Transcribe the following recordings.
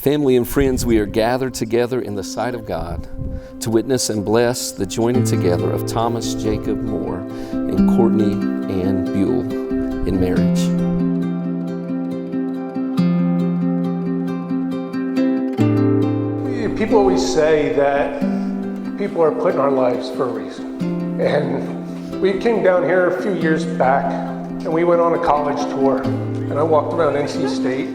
Family and friends, we are gathered together in the sight of God to witness and bless the joining together of Thomas Jacob Moore and Courtney Ann Buell in marriage. People always say that people are put in our lives for a reason. And we came down here a few years back and we went on a college tour. And I walked around NC State.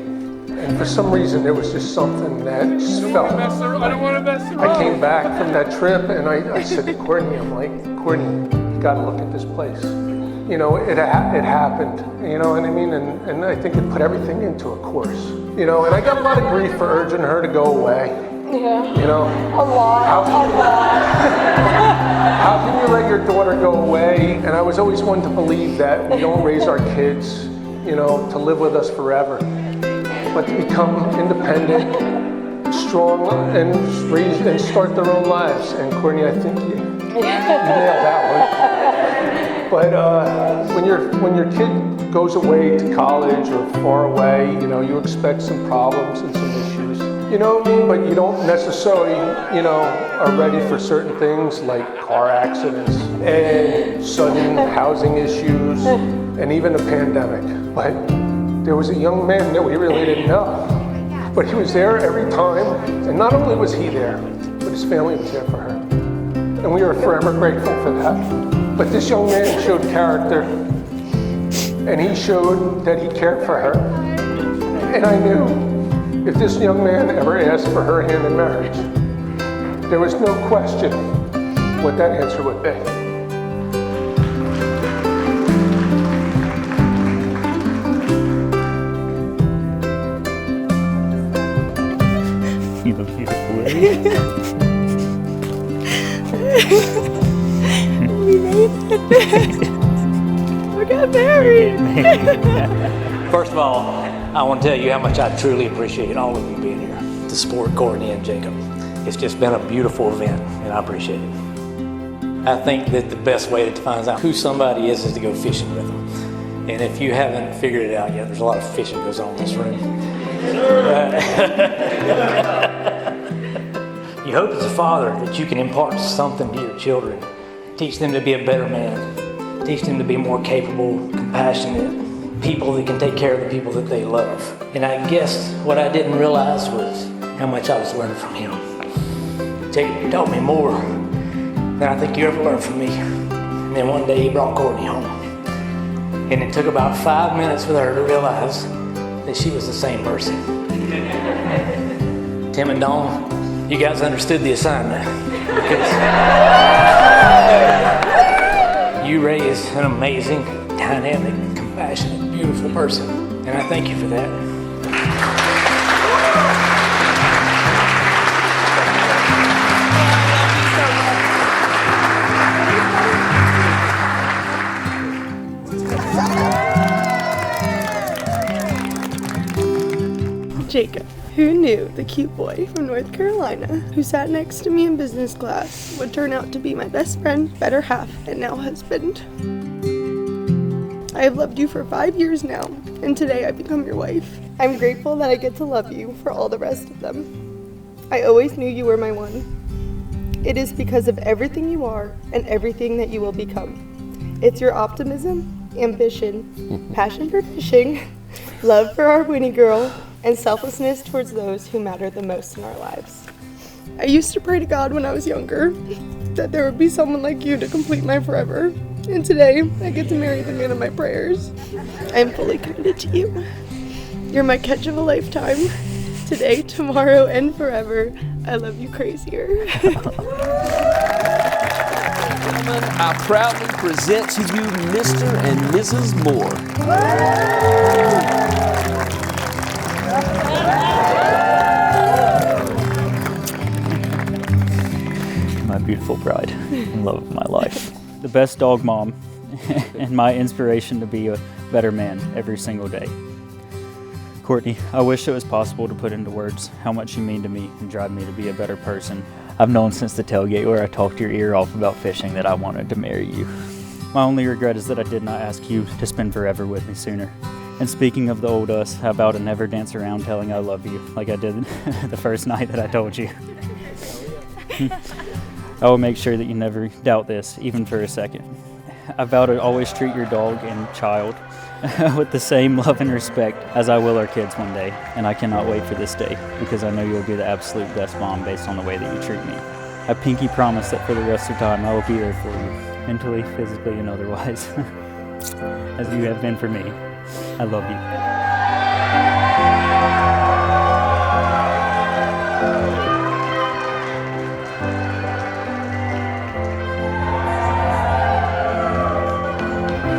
And for some reason, there was just something that just felt. I don't want to mess around. I came back from that trip and I said to Courtney, I'm like, Courtney, you got to look at this place. You know, it happened, you know what I mean? And I think it put everything into a course. You know, and I got a lot of grief for urging her to go away. Yeah. You know? A lot. How can you let your daughter go away? And I was always one to believe that we don't raise our kids, you know, to live with us forever, but to become independent, strong, and raise and start their own lives. And Courtney, I think you nailed that one. But when your kid goes away to college or far away, you know, you expect some problems and some issues. You know what I mean? But you don't necessarily, you know, are ready for certain things like car accidents and sudden housing issues and even a pandemic. But there was a young man that we really didn't know. But he was there every time. And not only was he there, but his family was there for her. And we are forever grateful for that. But this young man showed character. And he showed that he cared for her. And I knew if this young man ever asked for her hand in marriage, there was no question what that answer would be. You look beautiful. We made it. We got married. First of all, I want to tell you how much I truly appreciate all of you being here to support Courtney and Jacob. It's just been a beautiful event, and I appreciate it. I think that the best way to find out who somebody is to go fishing with them. And if you haven't figured it out yet, there's a lot of fishing goes on in this room. You hope as a father that you can impart something to your children. Teach them to be a better man. Teach them to be more capable, compassionate people that can take care of the people that they love. And I guess what I didn't realize was how much I was learning from him. Jacob taught me more than I think you ever learned from me. And then one day he brought Courtney home. And it took about 5 minutes for her to realize that she was the same person. Tim and Dawn, you guys understood the assignment. You raised an amazing, dynamic, compassionate, beautiful person. And I thank you for that. Jacob, who knew the cute boy from North Carolina who sat next to me in business class would turn out to be my best friend, better half, and now husband. I have loved you for 5 years now, and today I become your wife. I'm grateful that I get to love you for all the rest of them. I always knew you were my one. It is because of everything you are and everything that you will become. It's your optimism, ambition, passion for fishing, love for our Winnie girl, and selflessness towards those who matter the most in our lives. I used to pray to God when I was younger that there would be someone like you to complete my forever. And today, I get to marry the man of my prayers. I am fully committed to you. You're my catch of a lifetime. Today, tomorrow, and forever. I love you crazier. I proudly present to you Mr. and Mrs. Moore. My beautiful bride and love of my life. The best dog mom and my inspiration to be a better man every single day. Courtney, I wish it was possible to put into words how much you mean to me and drive me to be a better person. I've known since the tailgate where I talked your ear off about fishing that I wanted to marry you. My only regret is that I did not ask you to spend forever with me sooner. And speaking of the old us, I vow to never dance around telling I love you like I did the first night that I told you. I will make sure that you never doubt this, even for a second. I vow to always treat your dog and child with the same love and respect as I will our kids one day, and I cannot wait for this day because I know you'll be the absolute best mom based on the way that you treat me. I pinky promise that for the rest of time I will be there for you, mentally, physically, and otherwise, as you have been for me. I love you.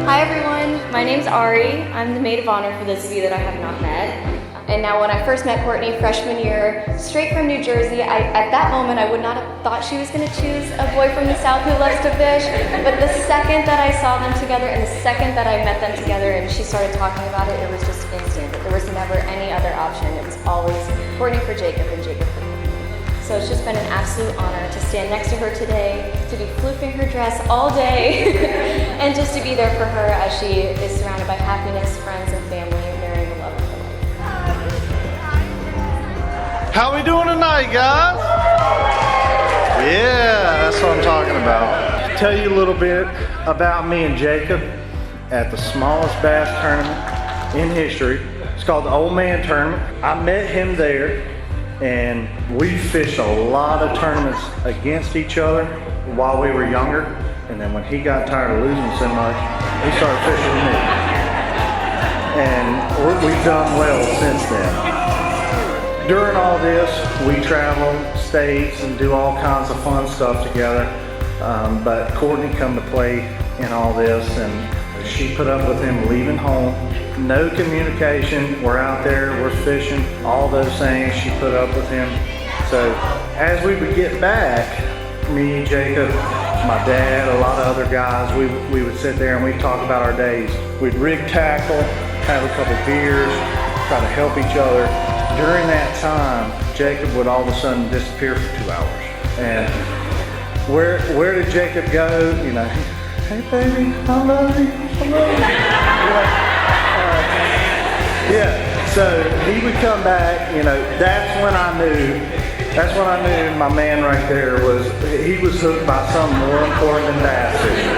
Hi everyone, my name's Ari. I'm the maid of honor for those of you that I have not met. And now when I first met Courtney freshman year, straight from New Jersey, at that moment I would not have thought she was going to choose a boy from the South who loves to fish. But the second that I saw them together and the second that I met them together and she started talking about it, it was just instant. There was never any other option. It was always Courtney for Jacob and Jacob for Courtney. So it's just been an absolute honor to stand next to her today, to be floofing her dress all day, and just to be there for her as she is surrounded by happiness, friends, and family, marrying the love of her life. How we doing tonight, guys? Yeah, that's what I'm talking about. Tell you a little bit about me and Jacob at the smallest bass tournament in history. It's called the Old Man Tournament. I met him there, and we fished a lot of tournaments against each other while we were younger. And then when he got tired of losing so much, he started fishing with me. And we've done well since then. During all this, we travel states and do all kinds of fun stuff together. But Courtney come to play in all this, and she put up with him leaving home. No communication. We're out there, we're fishing, all those things. She put up with him. So as we would get back, me, Jacob, my dad, a lot of other guys, we would sit there and we'd talk about our days. We'd rig tackle, have a couple beers, try to help each other. During that time, Jacob would all of a sudden disappear for 2 hours. And where did Jacob go? You know, hey baby, I love you, I love you. Yeah, so he would come back, you know, that's when I knew my man right there he was hooked by something more important than bass fishing.